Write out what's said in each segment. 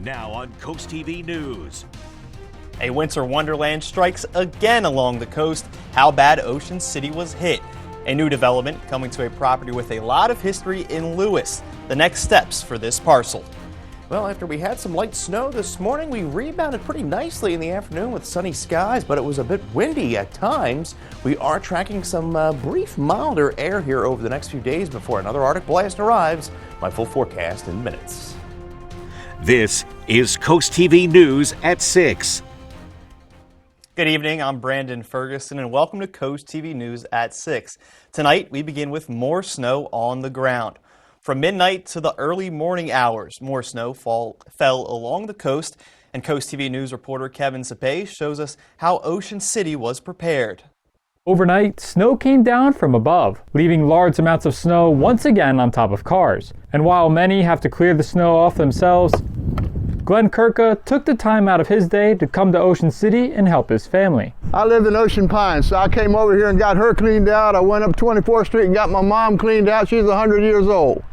Now on CoastTV News. A winter wonderland strikes again along the coast. How bad Ocean City was hit. A new development coming to a property with a lot of history in Lewis. The next steps for this parcel. Well, after we had some light snow this morning, we rebounded pretty nicely in the afternoon with sunny skies, but it was a bit windy at times. We are tracking some brief milder air here over the next few days before another Arctic blast arrives. My full forecast in minutes. This is CoastTV News at 6. Good evening, I'm Brandon Ferguson and welcome to CoastTV News at 6. Tonight we begin with more snow on the ground. From midnight to the early morning hours, more snow fell along the coast, and CoastTV News reporter Kevin Sapay shows us how Ocean City was prepared. Overnight, snow came down from above, leaving large amounts of snow once again on top of cars. And while many have to clear the snow off themselves, Glenn Kirka took the time out of his day to come to Ocean City and help his family. I live in Ocean Pines, so I came over here and got her cleaned out. I went up 24th Street and got my mom cleaned out. She's 100 years old.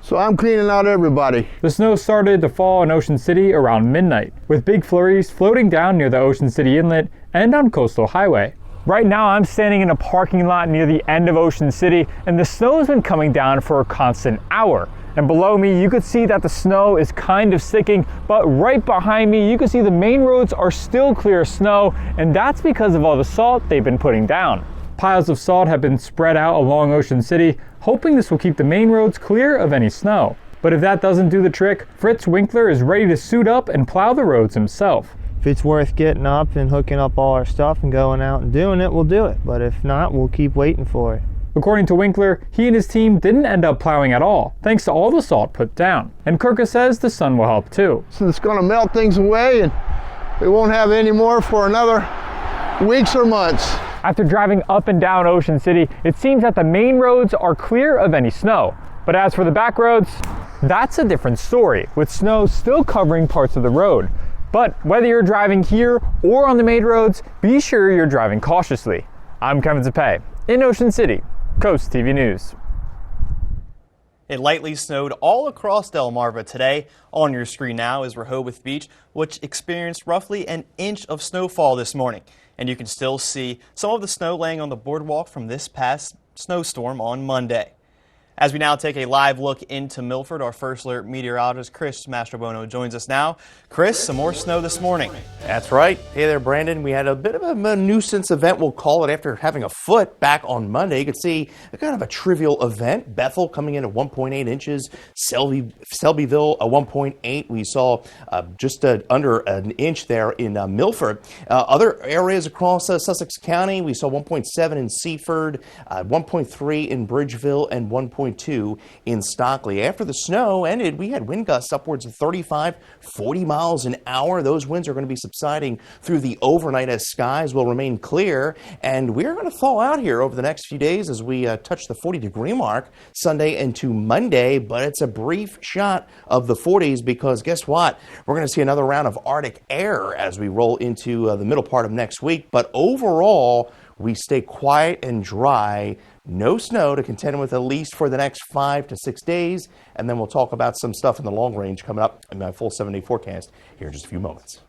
So I'm cleaning out everybody. The snow started to fall in Ocean City around midnight, with big flurries floating down near the Ocean City Inlet and on Coastal Highway. Right now I'm standing in a parking lot near the end of Ocean City, and the snow has been coming down for a constant hour. And below me you could see that the snow is kind of sticking, but right behind me you can see the main roads are still clear of snow, and that's because of all the salt they've been putting down. Piles of salt have been spread out along Ocean City, hoping this will keep the main roads clear of any snow. But if that doesn't do the trick, Fritz Winkler is ready to suit up and plow the roads himself. If it's worth getting up and hooking up all our stuff and going out and doing it, we'll do it. But if not, we'll keep waiting for it. According to Winkler, he and his team didn't end up plowing at all, thanks to all the salt put down. And Kirka says the sun will help too. So it's going to melt things away, and we won't have any more for another weeks or months. After driving up and down Ocean City, it seems that the main roads are clear of any snow. But as for the back roads, that's a different story, with snow still covering parts of the road. But whether you're driving here or on the main roads, be sure you're driving cautiously. I'm Kevin Zapay in Ocean City, CoastTV News. It lightly snowed all across Delmarva today. On your screen now is Rehoboth Beach, which experienced roughly an inch of snowfall this morning. And you can still see some of the snow laying on the boardwalk from this past snowstorm on Monday. As we now take a live look into Milford, our First Alert meteorologist Chris Mastrobono joins us now. Chris, some more snow this morning. That's right. Hey there, Brandon. We had a bit of a nuisance event, we'll call it, after having a foot back on Monday. You could see a kind of a trivial event. Bethel coming in at 1.8 inches. Selbyville, 1.8. We saw just under an inch there in Milford. Other areas across Sussex County, we saw 1.7 in Seaford, 1.3 in Bridgeville, and 1.2 in Stockley. After the snow ended, we had wind gusts upwards of 35, 40 miles an hour. Those winds are going to be subsiding through the overnight as skies will remain clear, and we're going to thaw out here over the next few days as we touch the 40-degree mark Sunday into Monday, but it's a brief shot of the 40s because guess what? We're going to see another round of Arctic air as we roll into the middle part of next week, but overall, we stay quiet and dry. No snow to contend with at least for the next 5 to 6 days. And then we'll talk about some stuff in the long range coming up in my full 7-day forecast here in just a few moments.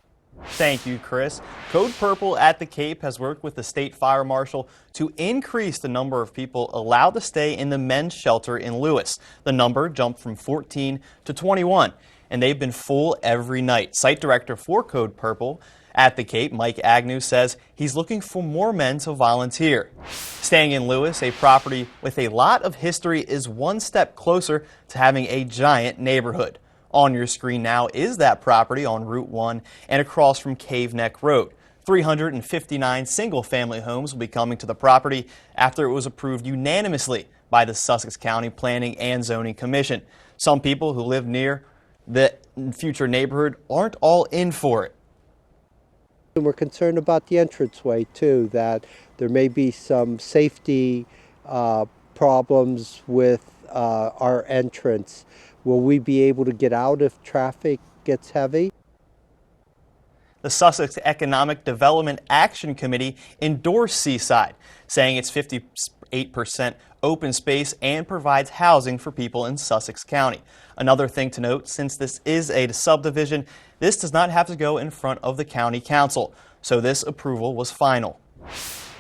Thank you, Chris. Code Purple at the Cape has worked with the state fire marshal to increase the number of people allowed to stay in the men's shelter in Lewis. The number jumped from 14 to 21, and they've been full every night. Site director for Code Purple at the Cape, Mike Agnew, says he's looking for more men to volunteer. Staying in Lewis, a property with a lot of history, is one step closer to having a giant neighborhood. On your screen now is that property on Route 1 and across from Cave Neck Road. 359 single-family homes will be coming to the property after it was approved unanimously by the Sussex County Planning and Zoning Commission. Some people who live near the future neighborhood aren't all in for it. And we're concerned about the entranceway too, that there may be some safety problems with our entrance. Will we be able to get out if traffic gets heavy? The Sussex Economic Development Action Committee endorsed Seaside, saying it's 58% open space and provides housing for people in Sussex County. Another thing to note, since this is a subdivision, this does not have to go in front of the county council, so this approval was final.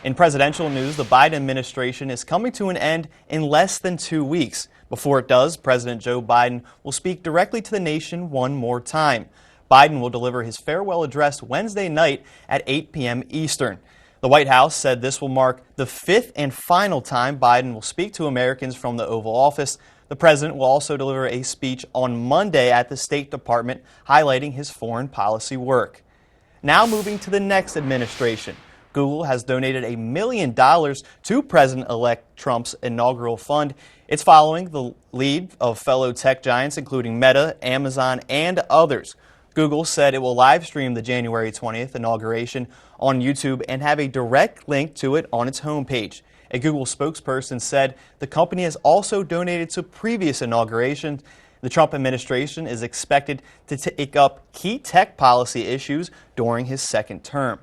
In presidential news, the Biden administration is coming to an end in less than 2 weeks. Before it does, President Joe Biden will speak directly to the nation one more time. Biden will deliver his farewell address Wednesday night at 8 p.m. Eastern. The White House said this will mark the 5th and final time Biden will speak to Americans from the Oval Office. The president will also deliver a speech on Monday at the State Department, highlighting his foreign policy work. Now moving to the next administration. Google has donated $1 million to President-elect Trump's inaugural fund. It's following the lead of fellow tech giants, including Meta, Amazon, and others. Google said it will live stream the January 20th inauguration on YouTube and have a direct link to it on its homepage. A Google spokesperson said the company has also donated to previous inaugurations. The Trump administration is expected to take up key tech policy issues during his second term.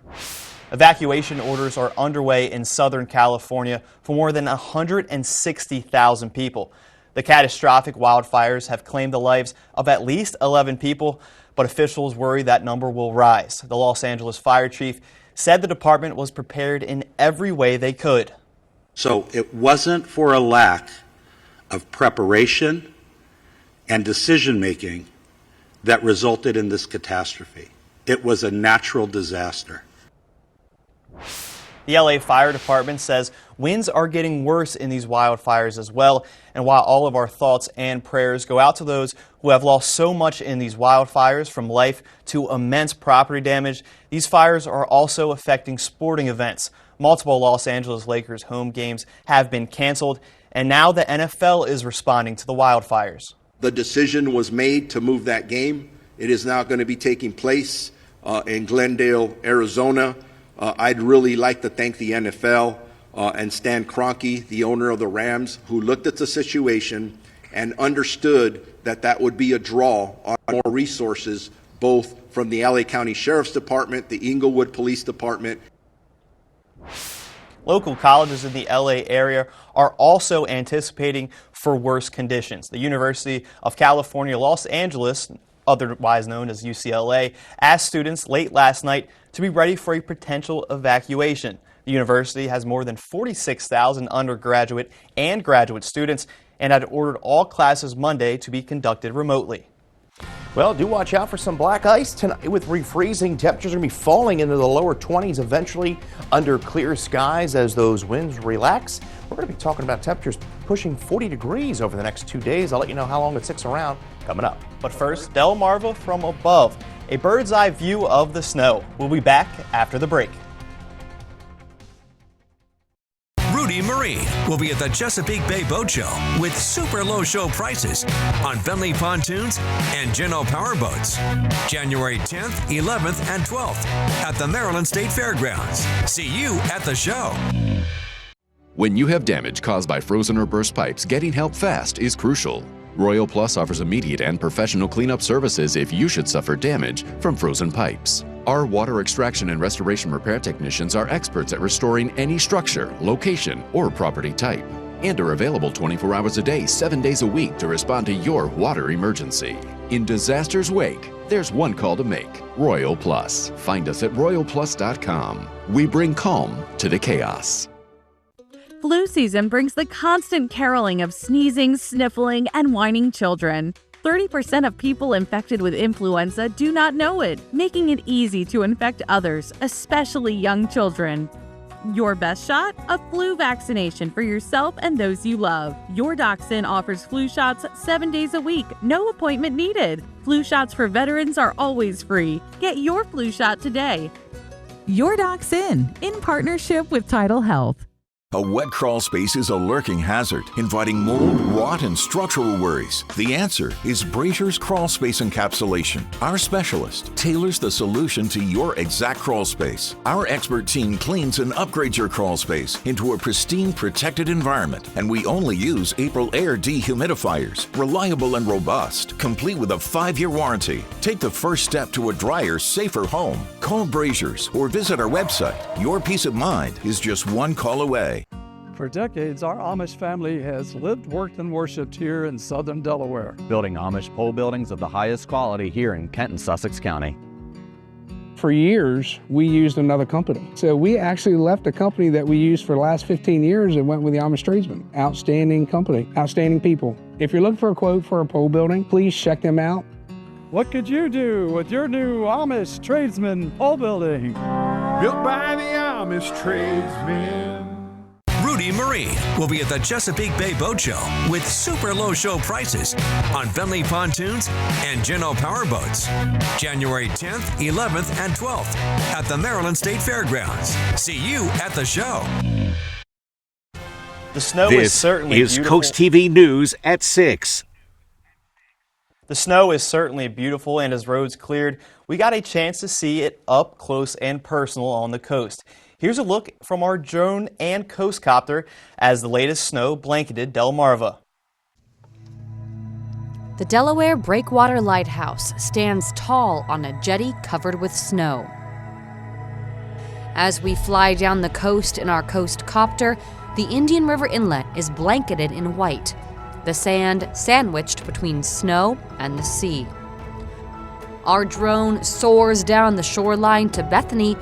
Evacuation orders are underway in Southern California for more than 160,000 people. The catastrophic wildfires have claimed the lives of at least 11 people, but officials worry that number will rise. The Los Angeles fire chief said the department was prepared in every way they could. So it wasn't for a lack of preparation and decision-making that resulted in this catastrophe. It was a natural disaster. The LA Fire Department says winds are getting worse in these wildfires as well. And while all of our thoughts and prayers go out to those who have lost so much in these wildfires, from life to immense property damage, these fires are also affecting sporting events. Multiple Los Angeles Lakers home games have been canceled, and now the NFL is responding to the wildfires. The decision was made to move that game. It is now going to be taking place in Glendale, Arizona. I'd really like to thank the NFL and Stan Kroenke, the owner of the Rams, who looked at the situation and understood that that would be a draw on more resources, both from the LA County Sheriff's Department, the Inglewood Police Department. Local colleges in the LA area are also anticipating for worse conditions. The University of California, Los Angeles, otherwise known as UCLA, asked students late last night to be ready for a potential evacuation. The university has more than 46,000 undergraduate and graduate students and had ordered all classes Monday to be conducted remotely. Well, do watch out for some black ice tonight with refreezing. Temperatures are going to be falling into the lower 20s eventually under clear skies as those winds relax. We're going to be talking about temperatures pushing 40 degrees over the next 2 days. I'll let you know how long it sticks around coming up. But first, Delmarva from above, a bird's eye view of the snow. We'll be back after the break. Rudy Marine will be at the Chesapeake Bay Boat Show with super low show prices on Bentley pontoons and Gino powerboats. January 10th, 11th, and 12th at the Maryland State Fairgrounds. See you at the show. When you have damage caused by frozen or burst pipes, getting help fast is crucial. Royal Plus offers immediate and professional cleanup services if you should suffer damage from frozen pipes. Our water extraction and restoration repair technicians are experts at restoring any structure, location, or property type, and are available 24 hours a day, 7 days a week to respond to your water emergency. In disaster's wake, there's one call to make: Royal Plus. Find us at royalplus.com. We bring calm to the chaos. Flu season brings the constant caroling of sneezing, sniffling, and whining children. 30% of people infected with influenza do not know it, making it easy to infect others, especially young children. Your best shot? A flu vaccination for yourself and those you love. Your Dachshund offers flu shots 7 days a week, no appointment needed. Flu shots for veterans are always free. Get your flu shot today. Your Dachshund, in partnership with Tidal Health. A wet crawl space is a lurking hazard, inviting mold, rot, and structural worries. The answer is Brazier's Crawl Space Encapsulation. Our specialist tailors the solution to your exact crawl space. Our expert team cleans and upgrades your crawl space into a pristine, protected environment, and we only use April Air dehumidifiers, reliable and robust, complete with a 5-year warranty. Take the first step to a drier, safer home. Call Brazier's or visit our website. Your peace of mind is just one call away. For decades, our Amish family has lived, worked, and worshipped here in southern Delaware, building Amish pole buildings of the highest quality here in Kent and Sussex County. For years, we used another company. So we actually left a company that we used for the last 15 years and went with the Amish Tradesmen. Outstanding company, outstanding people. If you're looking for a quote for a pole building, please check them out. What could you do with your new Amish Tradesman pole building? Built by the Amish Tradesmen. Rudy Marine will be at the Chesapeake Bay Boat Show with super low show prices on Bentley pontoons and Genoa powerboats. January 10th, 11th, and 12th at the Maryland State Fairgrounds. See you at the show. The snow This is certainly is beautiful. CoastTV News at 6. The snow is certainly beautiful, and as roads cleared, we got a chance to see it up close and personal on the coast. Here's a look from our drone and coast copter as the latest snow blanketed Delmarva. The Delaware Breakwater Lighthouse stands tall on a jetty covered with snow. As we fly down the coast in our coast copter, the Indian River Inlet is blanketed in white, the sand sandwiched between snow and the sea. Our drone soars down the shoreline to Bethany,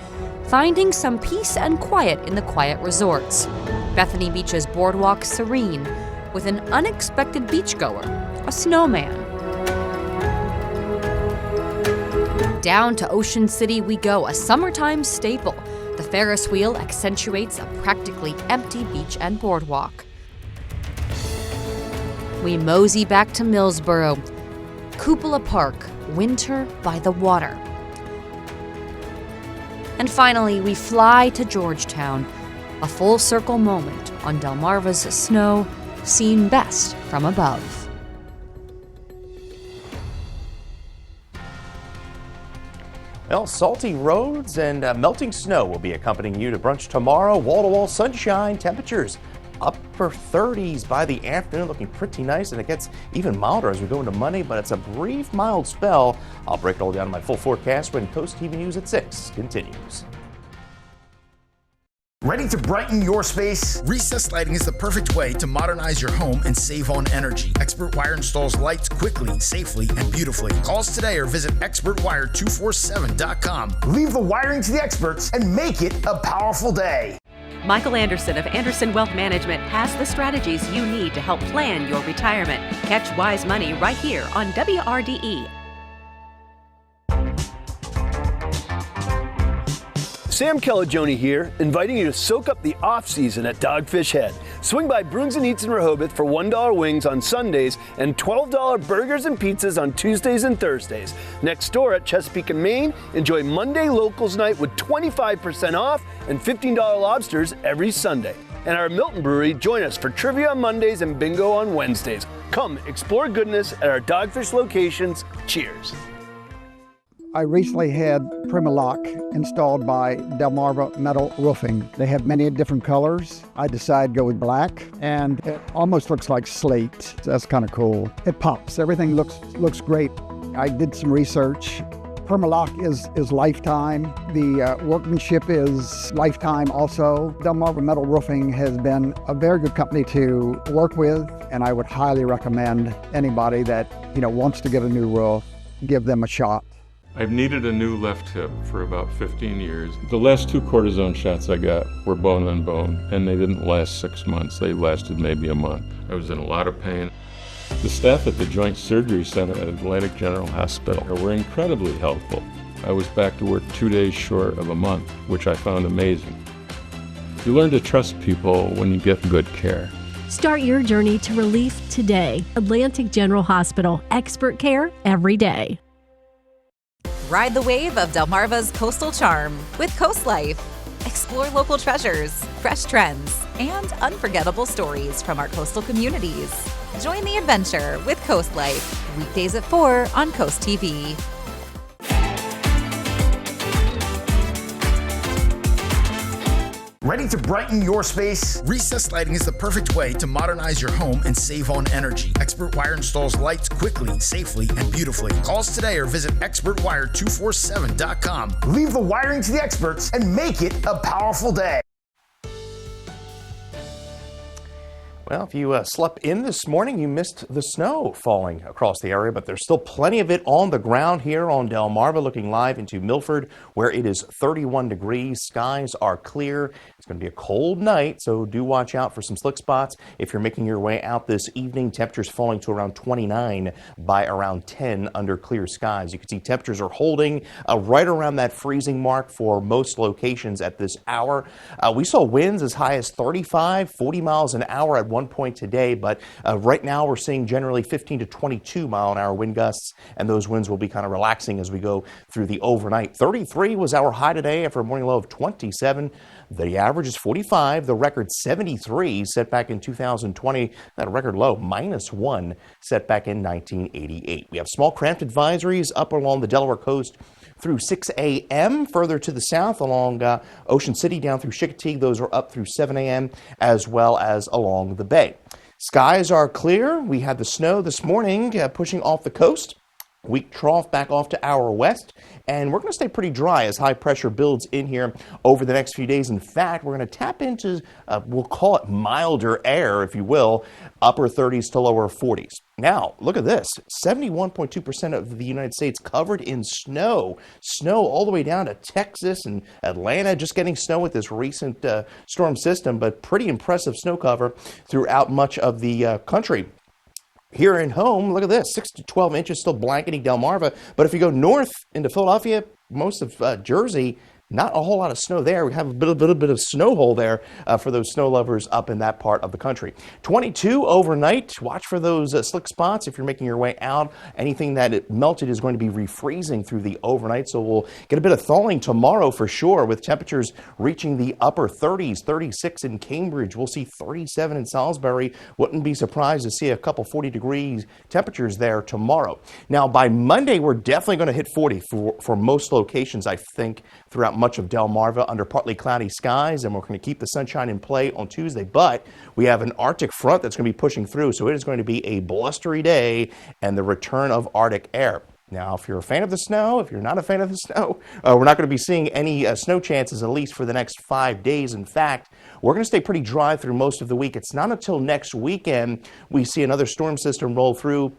finding some peace and quiet in the quiet resorts. Bethany Beach's boardwalk serene, with an unexpected beachgoer, a snowman. Down to Ocean City we go, a summertime staple. The Ferris wheel accentuates a practically empty beach and boardwalk. We mosey back to Millsboro, Cupola Park, winter by the water. And finally, we fly to Georgetown, a full circle moment on Delmarva's snow, seen best from above. Well, salty roads and melting snow will be accompanying you to brunch tomorrow. Wall-to-wall sunshine, temperatures upper 30s by the afternoon, looking pretty nice, and it gets even milder as we go into Monday, but it's a brief mild spell. I'll break it all down in my full forecast when Coast TV News at 6 continues. Ready to brighten your space? Recessed lighting is the perfect way to modernize your home and save on energy. Expert Wire installs lights quickly, safely, and beautifully. Call us today or visit expertwire247.com. Leave the wiring to the experts and make it a powerful day. Michael Anderson of Anderson Wealth Management has the strategies you need to help plan your retirement. Catch Wise Money right here on WRDE. Sam Calagione here, inviting you to soak up the off-season at Dogfish Head. Swing by Bruins and Eats in Rehoboth for $1 wings on Sundays and $12 burgers and pizzas on Tuesdays and Thursdays. Next door at Chesapeake and Maine, enjoy Monday Locals Night with 25% off and $15 lobsters every Sunday. And our Milton Brewery, join us for trivia on Mondays and bingo on Wednesdays. Come explore goodness at our Dogfish locations. Cheers. I recently had Primalock installed by Delmarva Metal Roofing. They have many different colors. I decided to go with black, and it almost looks like slate. That's kind of cool. It pops. Everything looks great. I did some research. Primalock is lifetime. The workmanship is lifetime also. Delmarva Metal Roofing has been a very good company to work with, and I would highly recommend anybody that wants to get a new roof, give them a shot. I've needed a new left hip for about 15 years. The last 2 cortisone shots I got were bone on bone, and they didn't last 6 months. They lasted maybe a month. I was in a lot of pain. The staff at the Joint Surgery Center at Atlantic General Hospital were incredibly helpful. I was back to work 2 days short of a month, which I found amazing. You learn to trust people when you get good care. Start your journey to relief today. Atlantic General Hospital, expert care every day. Ride the wave of Delmarva's coastal charm with Coast Life. Explore local treasures, fresh trends, and unforgettable stories from our coastal communities. Join the adventure with Coast Life, weekdays at 4 on CoastTV. Ready to brighten your space? Recessed lighting is the perfect way to modernize your home and save on energy. Expert Wire installs lights quickly, safely, and beautifully. Call us today or visit expertwire247.com. Leave the wiring to the experts and make it a powerful day. Well, if you slept in this morning, you missed the snow falling across the area, but there's still plenty of it on the ground here on Delmarva. Looking live into Milford, where it is 31 degrees. Skies are clear. It's going to be a cold night, so do watch out for some slick spots. If you're making your way out this evening, temperatures falling to around 29 by around 10 under clear skies. You can see temperatures are holding right around that freezing mark for most locations at this hour. We saw winds as high as 35, 40 miles an hour at one point today, but right now we're seeing generally 15 to 22 mile an hour wind gusts, and those winds will be kind of relaxing as we go through the overnight. 33 was our high today after a morning low of 27. The average is 45. The record 73 set back in 2020. That record low -1 set back in 1988. We have small craft advisories up along the Delaware coast through 6 a.m. Further to the south along Ocean City down through Chicotee. Those are up through 7 a.m. as well as along the bay. Skies are clear. We had the snow this morning pushing off the coast. Weak trough back off to our west, and we're going to stay pretty dry as high pressure builds in here over the next few days. In fact, we're going to tap into, we'll call it milder air, if you will, upper 30s to lower 40s. Now, look at this, 71.2% of the United States covered in snow. Snow all the way down to Texas and Atlanta, just getting snow with this recent storm system, but pretty impressive snow cover throughout much of the country. Here in home, look at this, 6 to 12 inches still blanketing Delmarva. But if you go north into Philadelphia, most of Jersey, not a whole lot of snow there. We have a little bit of snow hole there for those snow lovers up in that part of the country. 22 overnight. Watch for those slick spots if you're making your way out. Anything that it melted is going to be refreezing through the overnight. So we'll get a bit of thawing tomorrow for sure, with temperatures reaching the upper 30s, 36 in Cambridge. We'll see 37 in Salisbury. Wouldn't be surprised to see a couple 40 degrees temperatures there tomorrow. Now by Monday, we're definitely going to hit 40 for most locations, I think, throughout much of Delmarva under partly cloudy skies, and we're going to keep the sunshine in play on Tuesday, but we have an Arctic front that's going to be pushing through, so it is going to be a blustery day and the return of Arctic air. Now, if you're a fan of the snow, if you're not a fan of the snow, we're not going to be seeing any snow chances, at least for the next 5 days. In fact, we're going to stay pretty dry through most of the week. It's not until next weekend we see another storm system roll through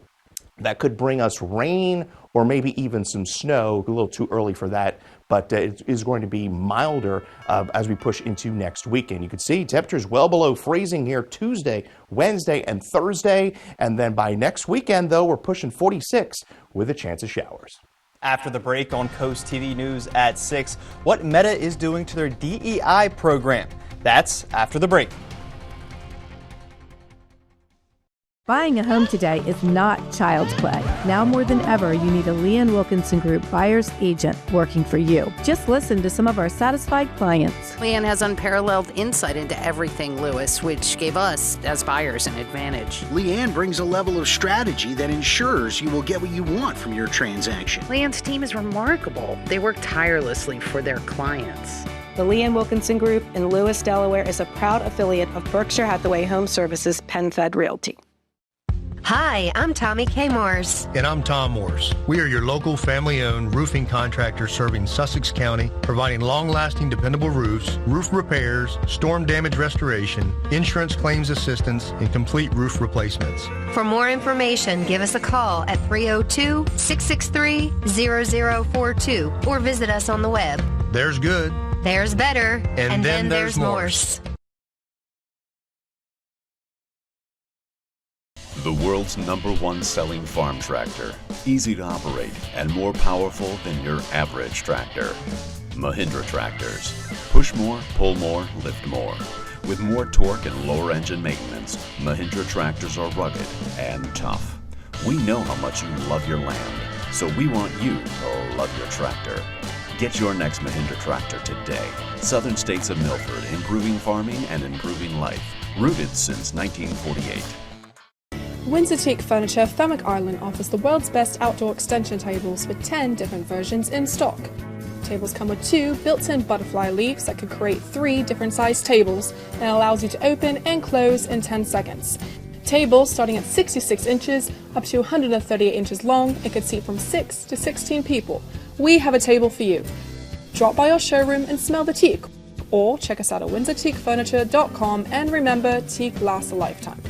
that could bring us rain or maybe even some snow. A little too early for that, but it is going to be milder as we push into next weekend. You can see temperatures well below freezing here Tuesday, Wednesday, and Thursday. And then by next weekend, though, we're pushing 46 with a chance of showers. After the break on Coast TV News at 6, what Meta is doing to their DEI program. That's after the break. Buying a home today is not child's play. Now more than ever, you need a Leanne Wilkinson Group buyer's agent working for you. Just listen to some of our satisfied clients. Leanne has unparalleled insight into everything Lewis, which gave us, as buyers, an advantage. Leanne brings a level of strategy that ensures you will get what you want from your transaction. Leanne's team is remarkable. They work tirelessly for their clients. The Leanne Wilkinson Group in Lewis, Delaware is a proud affiliate of Berkshire Hathaway Home Services PenFed Realty. Hi, I'm Tommy K. Morse. And I'm Tom Morse. We are your local family-owned roofing contractor serving Sussex County, providing long-lasting, dependable roofs, roof repairs, storm damage restoration, insurance claims assistance, and complete roof replacements. For more information, give us a call at 302-663-0042 or visit us on the web. There's good. There's better. And then there's Morse. The world's #1 selling farm tractor. Easy to operate and more powerful than your average tractor. Mahindra tractors. Push more, pull more, lift more. With more torque and lower engine maintenance, Mahindra tractors are rugged and tough. We know how much you love your land, so we want you to love your tractor. Get your next Mahindra tractor today. Southern States of Milford, improving farming and improving life. Rooted since 1948. Windsor Teak Furniture, Fenwick Island offers the world's best outdoor extension tables with 10 different versions in stock. Tables come with 2 built-in butterfly leaves that could create 3 different sized tables and allows you to open and close in 10 seconds. Tables starting at 66 inches up to 138 inches long and could seat from 6 to 16 people. We have a table for you. Drop by our showroom and smell the teak, or check us out at windsorteakfurniture.com, and remember, teak lasts a lifetime.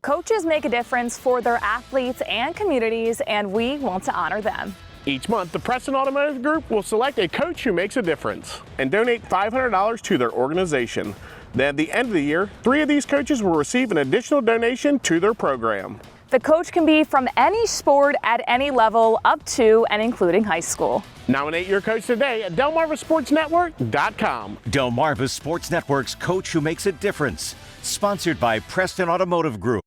Coaches make a difference for their athletes and communities, and we want to honor them. Each month, the Preston Automotive Group will select a coach who makes a difference and donate $500 to their organization. Then at the end of the year, 3 of these coaches will receive an additional donation to their program. The coach can be from any sport at any level up to and including high school. Nominate your coach today at DelmarvaSportsNetwork.com. Delmarva Sports Network's Coach Who Makes a Difference. Sponsored by Preston Automotive Group.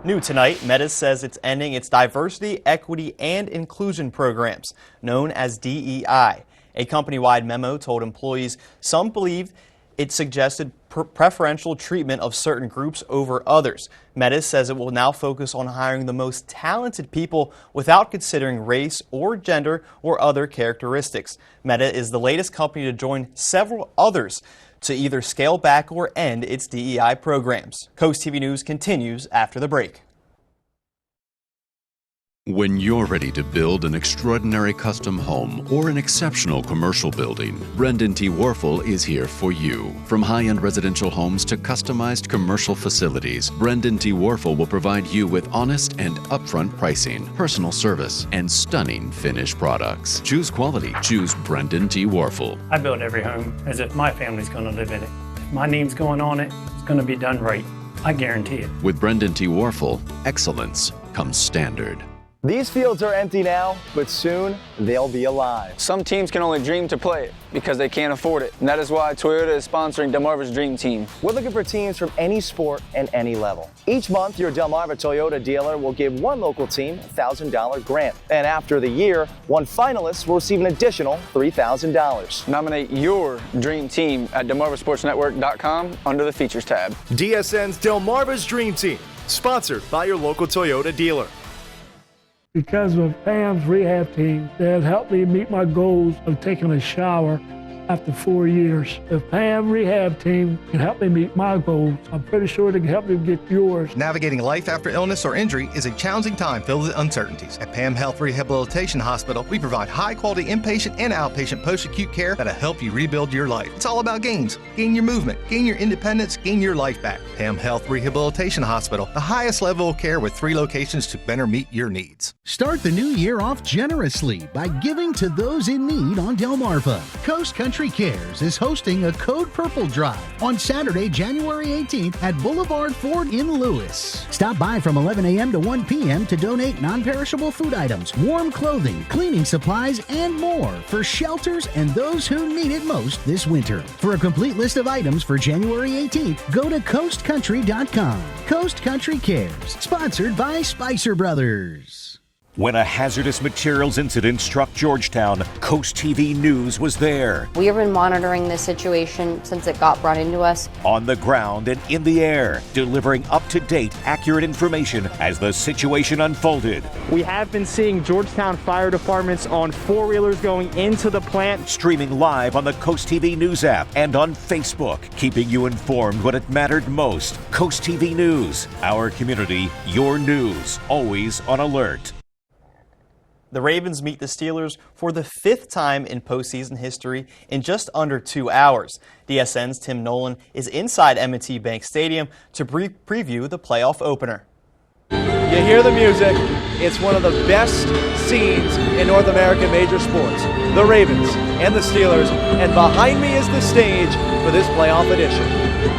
New tonight, Metis says it's ending its diversity, equity, and inclusion programs, known as DEI. A company-wide memo told employees some believe it suggested preferential treatment of certain groups over others. Metis says it will now focus on hiring the most talented people without considering race or gender or other characteristics. Meta is the latest company to join several others to either scale back or end its DEI programs. CoastTV News continues after the break. When you're ready to build an extraordinary custom home or an exceptional commercial building, Brendan T. Warfel is here for you. From high-end residential homes to customized commercial facilities, Brendan T. Warfel will provide you with honest and upfront pricing, personal service, and stunning finished products. Choose quality. Choose Brendan T. Warfel. I build every home as if my family's going to live in it. If my name's going on it, it's going to be done right. I guarantee it. With Brendan T. Warfel, excellence comes standard. These fields are empty now, but soon they'll be alive. Some teams can only dream to play it because they can't afford it. And that is why Toyota is sponsoring Delmarva's Dream Team. We're looking for teams from any sport and any level. Each month, your Delmarva Toyota dealer will give one local team a $1,000 grant. And after the year, one finalist will receive an additional $3,000. Nominate your dream team at DelmarvaSportsNetwork.com under the Features tab. DSN's Delmarva's Dream Team, sponsored by your local Toyota dealer. Because of Pam's rehab team that has helped me meet my goals of taking a shower after 4 years. If Pam rehab team can help me meet my goals, I'm pretty sure they can help you get yours. Navigating life after illness or injury is a challenging time filled with uncertainties. At Pam Health Rehabilitation Hospital, we provide high-quality inpatient and outpatient post-acute care that'll help you rebuild your life. It's all about gains. Gain your movement, gain your independence, gain your life back. Pam Health Rehabilitation Hospital, the highest level of care with 3 locations to better meet your needs. Start the new year off generously by giving to those in need on Delmarva. Coast Country Cares is hosting a Code Purple Drive on Saturday, January 18th at Boulevard Ford in Lewis. Stop by from 11 a.m. to 1 p.m. to donate non-perishable food items, warm clothing, cleaning supplies, and more for shelters and those who need it most this winter. For a complete list of items for January 18th, go to coastcountry.com. Coast Country Cares, sponsored by Spicer Brothers. When a hazardous materials incident struck Georgetown, CoastTV News was there. We have been monitoring this situation since it got brought into us. On the ground and in the air, delivering up-to-date, accurate information as the situation unfolded. We have been seeing Georgetown fire departments on 4-wheelers going into the plant. Streaming live on the CoastTV News app and on Facebook, keeping you informed when it mattered most. CoastTV News, our community, your news, always on alert. The Ravens meet the Steelers for the 5th time in postseason history in just under 2 hours. DSN's Tim Nolan is inside M&T Bank Stadium to preview the playoff opener. You hear the music. It's one of the best scenes in North American major sports. The Ravens and the Steelers, and behind me is the stage for this playoff edition.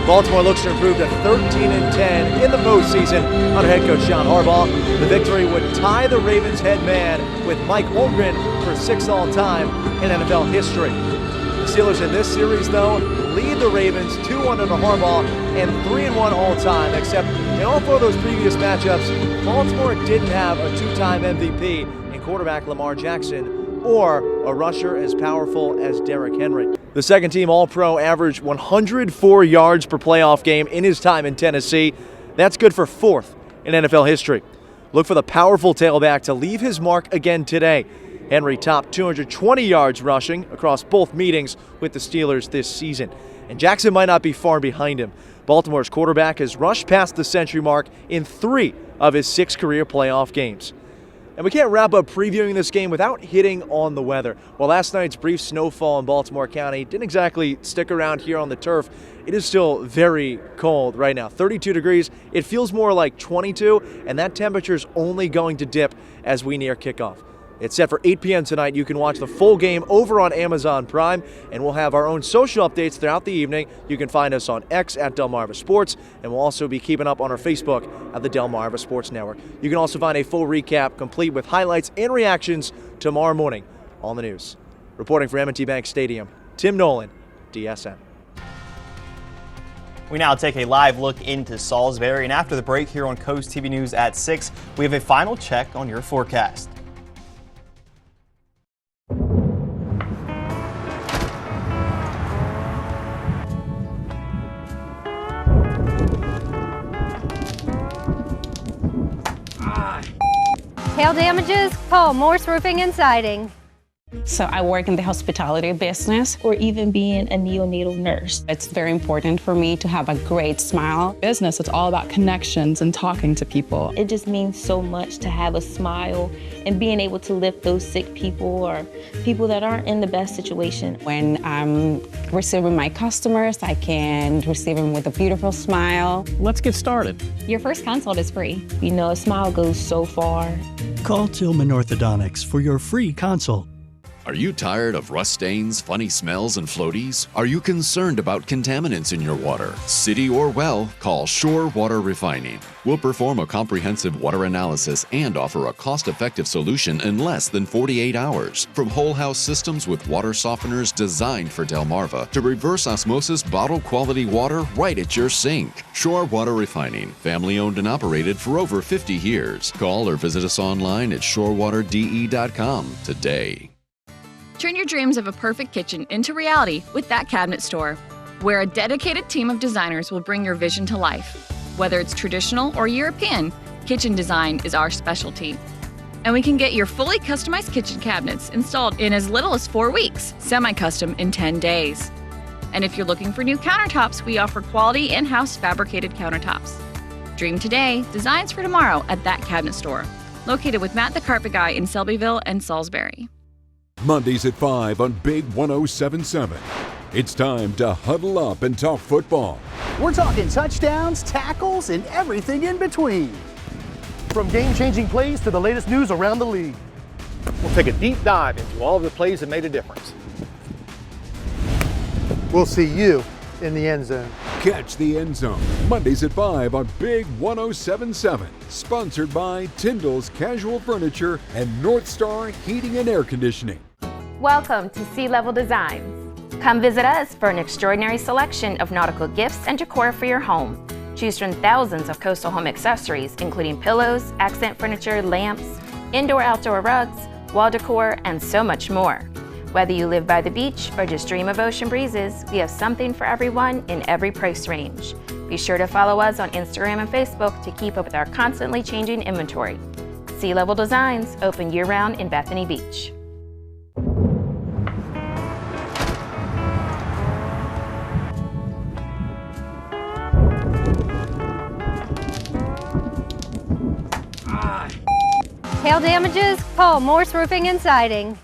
Baltimore looks to improve to 13-10 in the postseason under head coach John Harbaugh. The victory would tie the Ravens head man with Mike Holmgren for 6th all-time in NFL history. The Steelers in this series, though, lead the Ravens 2-1 under Harbaugh and 3-1 all-time, except in all 4 of those previous matchups, Baltimore didn't have a 2-time MVP in quarterback Lamar Jackson. or a rusher as powerful as Derrick Henry. The second-team All-Pro averaged 104 yards per playoff game in his time in Tennessee. That's good for fourth in NFL history. Look for the powerful tailback to leave his mark again today. Henry topped 220 yards rushing across both meetings with the Steelers this season. And Jackson might not be far behind him. Baltimore's quarterback has rushed past the century mark in 3 of his 6 career playoff games. And we can't wrap up previewing this game without hitting on the weather. While last night's brief snowfall in Baltimore County didn't exactly stick around here on the turf, it is still very cold right now. 32 degrees. It feels more like 22, and that temperature is only going to dip as we near kickoff. It's set for 8 p.m. tonight. You can watch the full game over on Amazon Prime, and we'll have our own social updates throughout the evening. You can find us on X at Delmarva Sports, and we'll also be keeping up on our Facebook at the Delmarva Sports Network. You can also find a full recap complete with highlights and reactions tomorrow morning on the news. Reporting for M&T Bank Stadium, Tim Nolan, DSN. We now take a live look into Salisbury, and after the break here on Coast TV News at 6, we have a final check on your forecast. Hail damages? Call Morse Roofing and Siding. So I work in the hospitality business, or even being a neonatal nurse. It's very important for me to have a great smile. Business, it's all about connections and talking to people. It just means so much to have a smile and being able to lift those sick people or people that aren't in the best situation. When I'm receiving my customers, I can receive them with a beautiful smile. Let's get started. Your first consult is free. You know, a smile goes so far. Call Tillman Orthodontics for your free consult. Are you tired of rust stains, funny smells, and floaties? Are you concerned about contaminants in your water? City or well, call Shore Water Refining. We'll perform a comprehensive water analysis and offer a cost-effective solution in less than 48 hours. From whole house systems with water softeners designed for Delmarva to reverse osmosis bottled quality water right at your sink. Shore Water Refining, family owned and operated for over 50 years. Call or visit us online at shorewaterde.com today. Turn your dreams of a perfect kitchen into reality with That Cabinet Store, where a dedicated team of designers will bring your vision to life. Whether it's traditional or European, kitchen design is our specialty. And we can get your fully customized kitchen cabinets installed in as little as 4 weeks, semi-custom in 10 days. And if you're looking for new countertops, we offer quality in-house fabricated countertops. Dream today, designs for tomorrow at That Cabinet Store, located with Matt the Carpet Guy in Selbyville and Salisbury. Mondays at 5 on Big 107.7. It's time to huddle up and talk football. We're talking touchdowns, tackles, and everything in between. From game-changing plays to the latest news around the league. We'll take a deep dive into all of the plays that made a difference. We'll see you in the end zone. Catch the End Zone, Mondays at 5 on Big 107.7. Sponsored by Tyndall's Casual Furniture and North Star Heating and Air Conditioning. Welcome to Sea Level Designs. Come visit us for an extraordinary selection of nautical gifts and decor for your home. Choose from thousands of coastal home accessories, including pillows, accent furniture, lamps, indoor-outdoor rugs, wall decor, and so much more. Whether you live by the beach or just dream of ocean breezes, we have something for everyone in every price range. Be sure to follow us on Instagram and Facebook to keep up with our constantly changing inventory. Sea Level Designs, open year-round in Bethany Beach. Hail damages? Call Morse Roofing and Siding.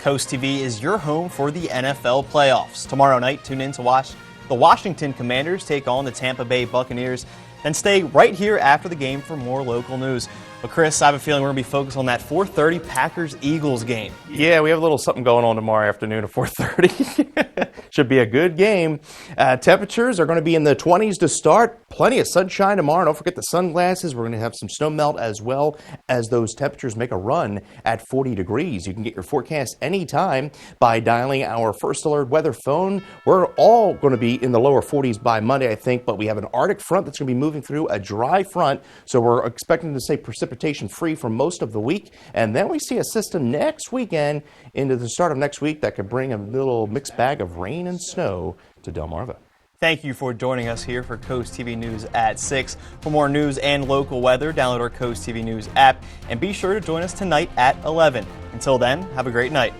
Coast TV is your home for the NFL playoffs. Tomorrow night, tune in to watch the Washington Commanders take on the Tampa Bay Buccaneers. Then stay right here after the game for more local news. But Chris, I have a feeling we're going to be focused on that 4:30 Packers-Eagles game. Yeah, we have a little something going on tomorrow afternoon at 4:30. Should be a good game. Temperatures are going to be in the 20s to start. Plenty of sunshine tomorrow. Don't forget the sunglasses. We're going to have some snow melt as well as those temperatures make a run at 40 degrees. You can get your forecast anytime by dialing our First Alert weather phone. We're all going to be in the lower 40s by Monday, I think, but we have an Arctic front that's going to be moving through, a dry front, so we're expecting to stay precipitation free for most of the week. And then we see a system next weekend into the start of next week that could bring a little mixed bag of rain and snow to Delmarva. Thank you for joining us here for Coast TV News at 6. For more news and local weather, download our Coast TV News app and be sure to join us tonight at 11. Until then, have a great night.